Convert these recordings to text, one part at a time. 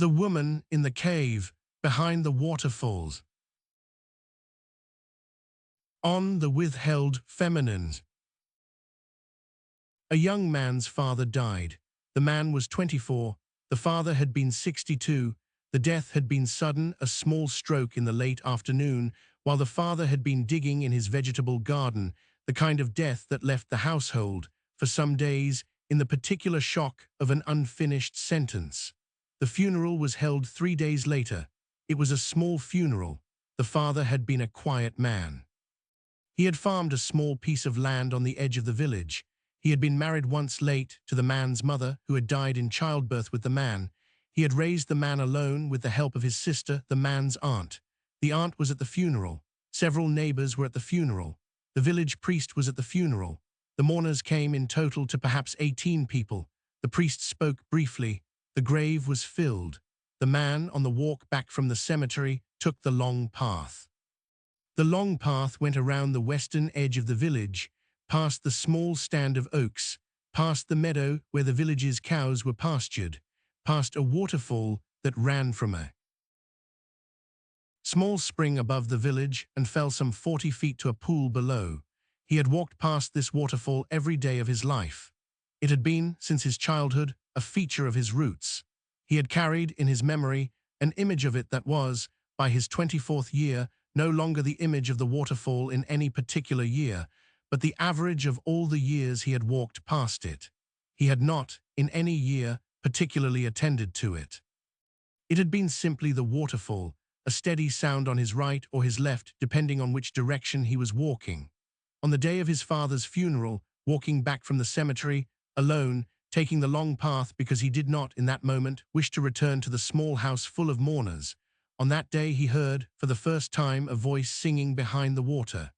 The woman in the cave behind the waterfalls. On the Withheld feminines. A young man's father died. The man was 24. The father had been 62. The death had been sudden, a small stroke in the late afternoon, while the father had been digging in his vegetable garden, the kind of death that left the household, for some days, in the particular shock of an unfinished sentence. The funeral was held 3 days later. It was a small funeral. The father had been a quiet man. He had farmed a small piece of land on the edge of the village. He had been married once late to the man's mother, who had died in childbirth with the man. He had raised the man alone with the help of his sister, the man's aunt. The aunt was at the funeral. Several neighbors were at the funeral. The village priest was at the funeral. The mourners came in total to perhaps 18 people. The priest spoke briefly. The grave was filled. The man, on the walk back from the cemetery, took the long path. The long path went around the western edge of the village, past the small stand of oaks, past the meadow where the village's cows were pastured, past a waterfall that ran from a small spring above the village and fell some 40 feet to a pool below. He had walked past this waterfall every day of his life. It had been, since his childhood, a feature of his roots. He had carried in his memory an image of it that was, by his 24th year, no longer the image of the waterfall in any particular year, but the average of all the years he had walked past it. He had not, in any year, particularly attended to it. It had been simply the waterfall, a steady sound on his right or his left, depending on which direction he was walking. On the day of his father's funeral, walking back from the cemetery, alone, taking the long path because he did not, in that moment, wish to return to the small house full of mourners. On that day he heard, for the first time, a voice singing behind the water.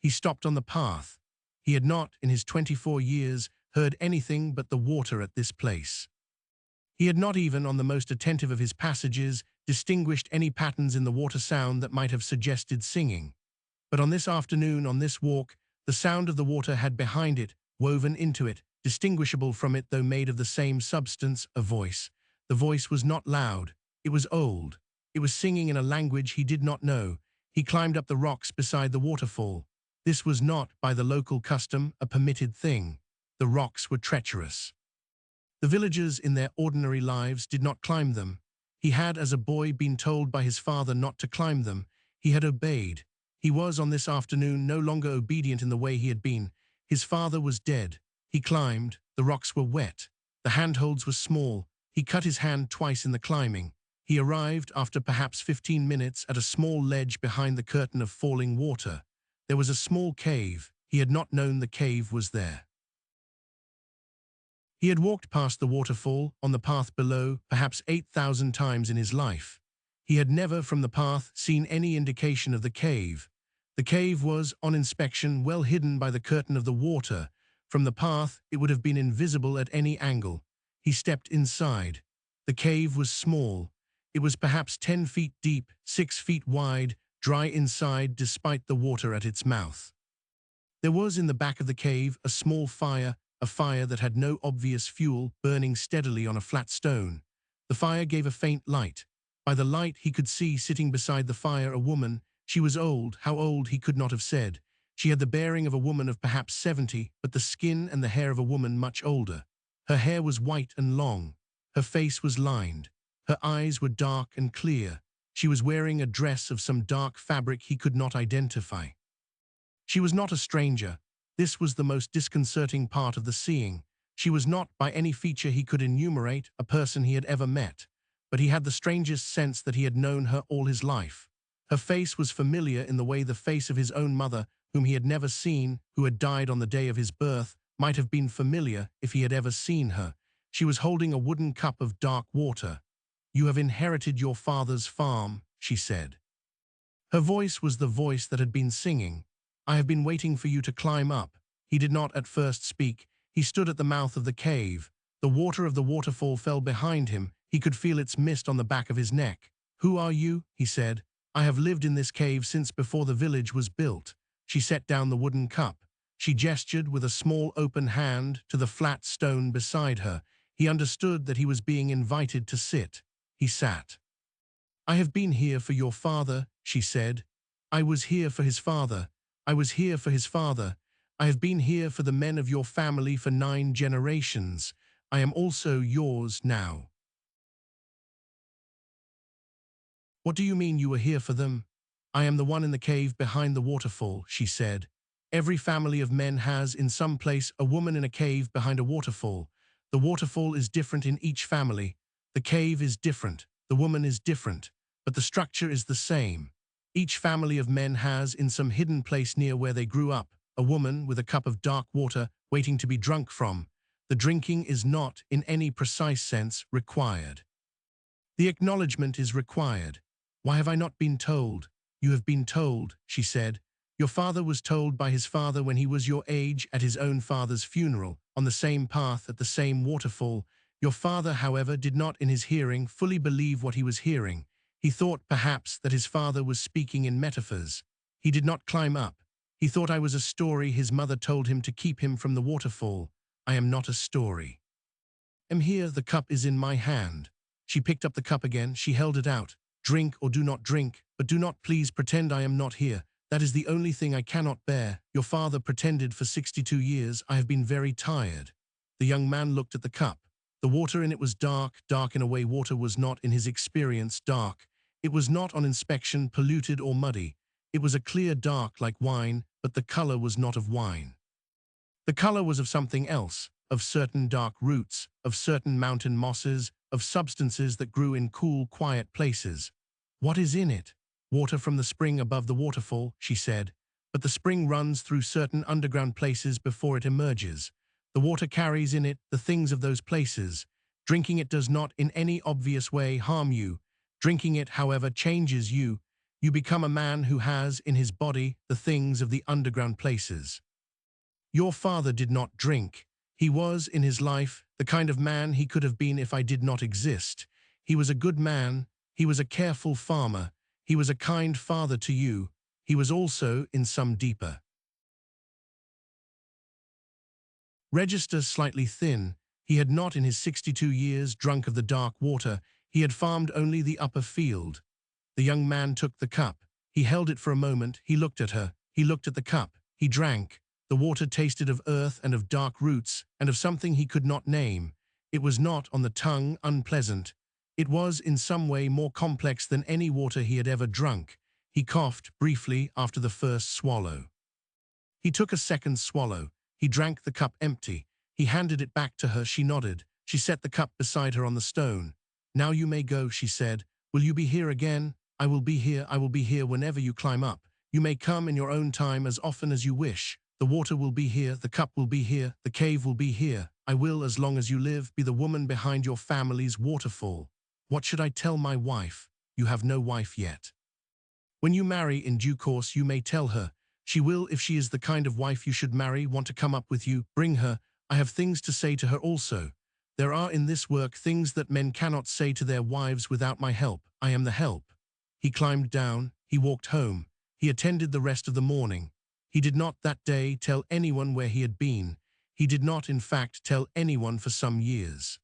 He stopped on the path. He had not, in his 24 years, heard anything but the water at this place. He had not even, on the most attentive of his passages, distinguished any patterns in the water sound that might have suggested singing. But on this afternoon, on this walk, the sound of the water had behind it, woven into it, distinguishable from it though made of the same substance, a voice. The voice was not loud. It was old. It was singing in a language he did not know. He climbed up the rocks beside the waterfall. This was not, by the local custom, a permitted thing. The rocks were treacherous. The villagers in their ordinary lives did not climb them. He had, as a boy, been told by his father not to climb them. He had obeyed. He was, on this afternoon, no longer obedient in the way he had been. His father was dead. He climbed. The rocks were wet. The handholds were small. He cut his hand twice in the climbing. He arrived, after perhaps 15 minutes, at a small ledge behind the curtain of falling water. There was a small cave. He had not known the cave was there. He had walked past the waterfall, on the path below, perhaps 8,000 times in his life. He had never, from the path, seen any indication of the cave. The cave was, on inspection, well hidden by the curtain of the water. From the path, it would have been invisible at any angle. He stepped inside. The cave was small. It was perhaps 10 feet deep, 6 feet wide, dry inside despite the water at its mouth. There was in the back of the cave a small fire, a fire that had no obvious fuel, burning steadily on a flat stone. The fire gave a faint light. By the light he could see, sitting beside the fire, a woman. She was old. How old he could not have said. She had the bearing of a woman of perhaps 70, but the skin and the hair of a woman much older. Her hair was white and long. Her face was lined. Her eyes were dark and clear. She was wearing a dress of some dark fabric he could not identify. She was not a stranger. This was the most disconcerting part of the seeing. She was not, by any feature he could enumerate, a person he had ever met. But he had the strangest sense that he had known her all his life. Her face was familiar in the way the face of his own mother, whom he had never seen, who had died on the day of his birth, might have been familiar if he had ever seen her. She was holding a wooden cup of dark water. "You have inherited your father's farm," she said. Her voice was the voice that had been singing. "I have been waiting for you to climb up." He did not at first speak. He stood at the mouth of the cave. The water of the waterfall fell behind him. He could feel its mist on the back of his neck. "Who are you?" he said. "I have lived in this cave since before the village was built." She set down the wooden cup. She gestured with a small open hand to the flat stone beside her. He understood that he was being invited to sit. he sat. "I have been here for your father," she said. "I was here for his father. I was here for his father. I have been here for the men of your family for 9 generations. I am also yours now." "What do you mean you were here for them?" "I am the one in the cave behind the waterfall," she said. "Every family of men has, in some place, a woman in a cave behind a waterfall. The waterfall is different in each family. The cave is different. The woman is different. But the structure is the same. Each family of men has, in some hidden place near where they grew up, a woman with a cup of dark water waiting to be drunk from. The drinking is not, in any precise sense, required. The acknowledgement is required. Why have I not been told?" "You have been told," she said. "Your father was told by his father when he was your age at his own father's funeral, on the same path at the same waterfall. Your father, however, did not in his hearing fully believe what he was hearing. He thought, perhaps, that his father was speaking in metaphors. He did not climb up. He thought I was a story his mother told him to keep him from the waterfall. I am not a story. Am here, the cup is in my hand." She picked up the cup again, she held it out. "Drink or do not drink, but do not please pretend I am not here. That is the only thing I cannot bear. Your father pretended for 62 years. I have been very tired." The young man looked at the cup. The water in it was dark, dark in a way water was not in his experience dark. It was not on inspection polluted or muddy. It was a clear dark like wine, but the color was not of wine. The color was of something else, of certain dark roots, of certain mountain mosses, of substances that grew in cool, quiet places. "What is in it?" "Water from the spring above the waterfall," she said. "But the spring runs through certain underground places before it emerges. The water carries in it the things of those places. Drinking it does not in any obvious way harm you. Drinking it, however, changes you. You become a man who has in his body the things of the underground places. Your father did not drink. He was, in his life, the kind of man he could have been if I did not exist. He was a good man. He was a careful farmer. He was a kind father to you. He was also, in some deeper register, slightly thin. He had not in his 62 years drunk of the dark water. He had farmed only the upper field." The young man took the cup. He held it for a moment. He looked at her. He looked at the cup. He drank. The water tasted of earth and of dark roots and of something he could not name. It was not, on the tongue, unpleasant. It was, in some way, more complex than any water he had ever drunk. He coughed, briefly, after the first swallow. He took a second swallow. He drank the cup empty. He handed it back to her. She nodded. She set the cup beside her on the stone. "Now you may go," she said. "Will you be here again?" "I will be here. I will be here whenever you climb up. You may come in your own time as often as you wish. The water will be here. The cup will be here. The cave will be here. I will, as long as you live, be the woman behind your family's waterfall." "What should I tell my wife?" "You have no wife yet. When you marry, in due course, you may tell her. She will, if she is the kind of wife you should marry, want to come up with you. Bring her. I have things to say to her also. There are in this work things that men cannot say to their wives without my help. I am the help." He climbed down. He walked home. He attended the rest of the morning. He did not that day tell anyone where he had been. He did not, in fact, tell anyone for some years.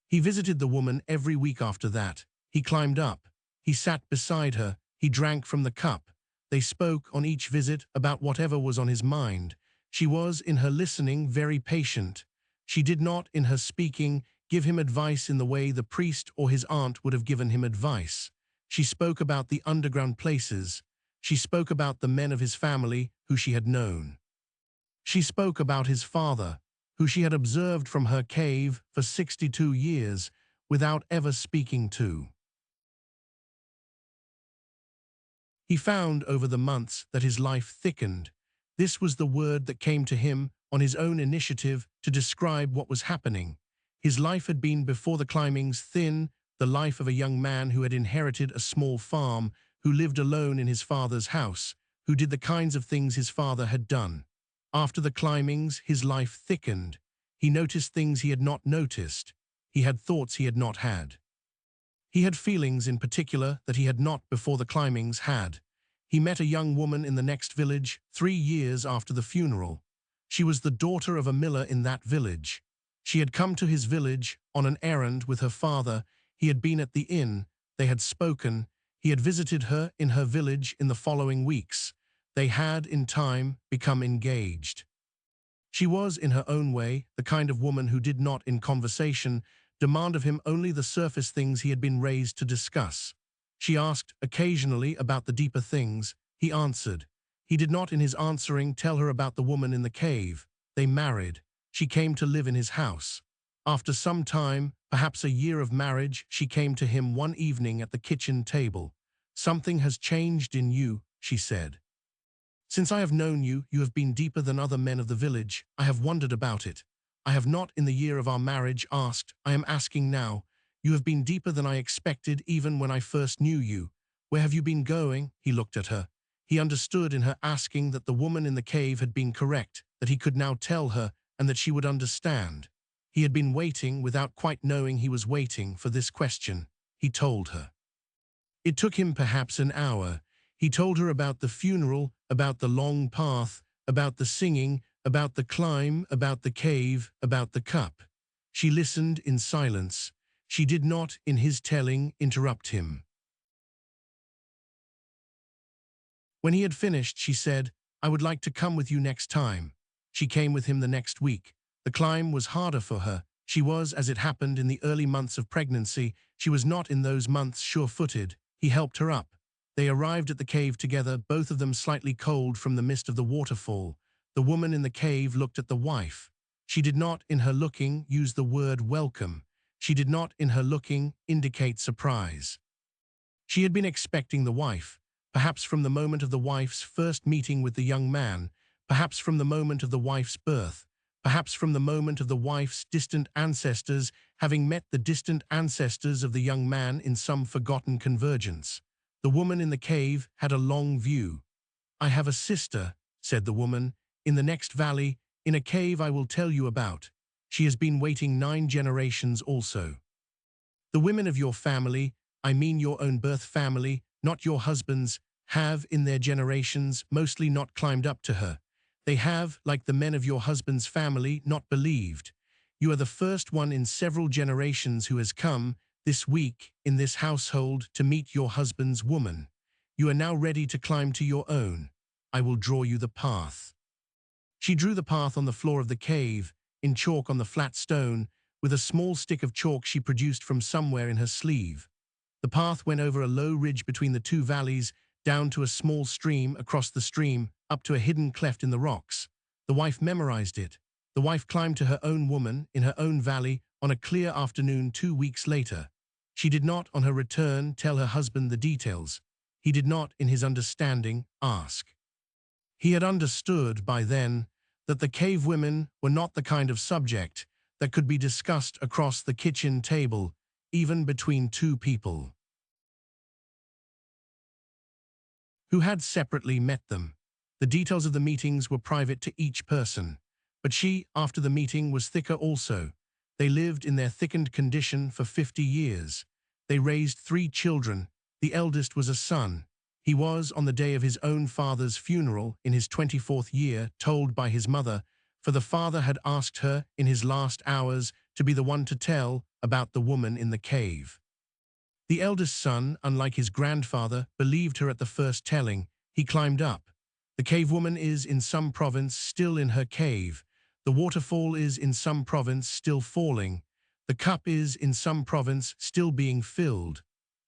He visited the woman every week after that. He climbed up. He sat beside her. He drank from the cup. They spoke on each visit about whatever was on his mind. She was, in her listening, very patient. She did not, in her speaking, give him advice in the way the priest or his aunt would have given him advice. She spoke about the underground places. She spoke about the men of his family who she had known. She spoke about his father, who she had observed from her cave for 62 years without ever speaking to. He found over the months that his life thickened. This was the word that came to him on his own initiative to describe what was happening. His life had been, before the climbings, thin, the life of a young man who had inherited a small farm, who lived alone in his father's house, who did the kinds of things his father had done. After the climbings, his life thickened. He noticed things he had not noticed. He had thoughts he had not had. He had feelings, in particular, that he had not, before the climbings, had. He met a young woman in the next village 3 years after the funeral. She was the daughter of a miller in that village. She had come to his village on an errand with her father. He had been at the inn, they had spoken, he had visited her in her village in the following weeks. They had, in time, become engaged. She was, in her own way, the kind of woman who did not, in conversation, demand of him only the surface things he had been raised to discuss. She asked, occasionally, about the deeper things. He answered. He did not, in his answering, tell her about the woman in the cave. They married. She came to live in his house. After some time, perhaps a year of marriage, she came to him one evening at the kitchen table. "Something has changed in you," she said. "Since I have known you, you have been deeper than other men of the village. I have wondered about it. I have not, in the year of our marriage, asked. I am asking now. You have been deeper than I expected even when I first knew you. Where have you been going?" He looked at her. He understood in her asking that the woman in the cave had been correct, that he could now tell her, and that she would understand. He had been waiting, without quite knowing he was waiting, for this question. He told her. It took him perhaps an hour. He told her about the funeral, about the long path, about the singing, about the climb, about the cave, about the cup. She listened in silence. She did not, in his telling, interrupt him. When he had finished, she said, "I would like to come with you next time." She came with him the next week. The climb was harder for her. She was, as it happened, in the early months of pregnancy. She was not in those months sure-footed. He helped her up. They arrived at the cave together, both of them slightly cold from the mist of the waterfall. The woman in the cave looked at the wife. She did not, in her looking, use the word welcome. She did not, in her looking, indicate surprise. She had been expecting the wife, perhaps from the moment of the wife's first meeting with the young man, perhaps from the moment of the wife's birth, perhaps from the moment of the wife's distant ancestors having met the distant ancestors of the young man in some forgotten convergence. The woman in the cave had a long view. "I have a sister," said the woman, "in the next valley, in a cave I will tell you about. She has been waiting 9 generations also. The women of your family, I mean your own birth family, not your husband's, have, in their generations, mostly not climbed up to her. They have, like the men of your husband's family, not believed. You are the first one in several generations who has come, this week, in this household, to meet your husband's woman. You are now ready to climb to your own. I will draw you the path." She drew the path on the floor of the cave, in chalk on the flat stone, with a small stick of chalk she produced from somewhere in her sleeve. The path went over a low ridge between the 2 valleys, down to a small stream, across the stream, up to a hidden cleft in the rocks. The wife memorized it. The wife climbed to her own woman, in her own valley, on a clear afternoon 2 weeks later. She did not, on her return, tell her husband the details. He did not, in his understanding, ask. He had understood, by then, that the cave women were not the kind of subject that could be discussed across the kitchen table, even between 2 people who had separately met them. The details of the meetings were private to each person. But she, after the meeting, was thicker also. They lived in their thickened condition for 50 years. They raised 3 children. The eldest was a son. He was, on the day of his own father's funeral, in his 24th year, told by his mother, for the father had asked her, in his last hours, to be the one to tell about the woman in the cave. The eldest son, unlike his grandfather, believed her at the first telling. He climbed up. The cave woman is, in some province, still in her cave. The waterfall is, in some province, still falling. The cup is, in some province, still being filled.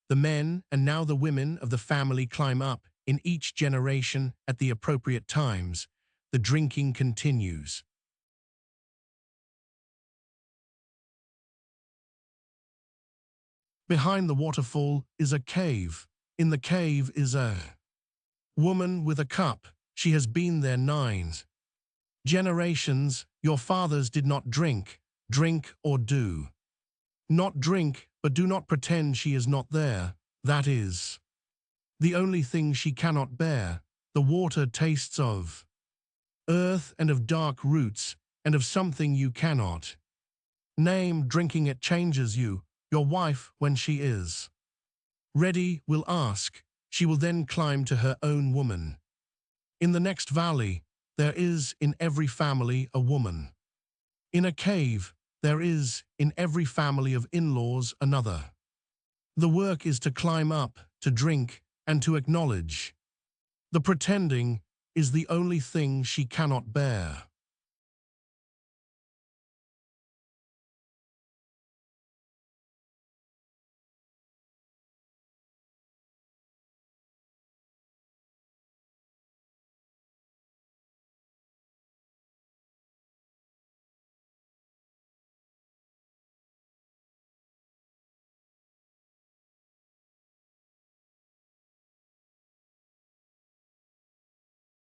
The men, and now the women, of the family climb up, in each generation, at the appropriate times. The drinking continues. Behind the waterfall is a cave. In the cave is a woman with a cup. She has been there 9 generations. Your fathers did not drink. Drink or do not drink, but do not pretend she is not there. That is the only thing she cannot bear. The water tastes of earth and of dark roots and of something you cannot name. Drinking it changes you. Your wife, when she is ready, will ask. She will then climb to her own woman. In the next valley, there is in every family a woman. In a cave, there is in every family of in-laws another. The work is to climb up, to drink, and to acknowledge. The pretending is the only thing she cannot bear.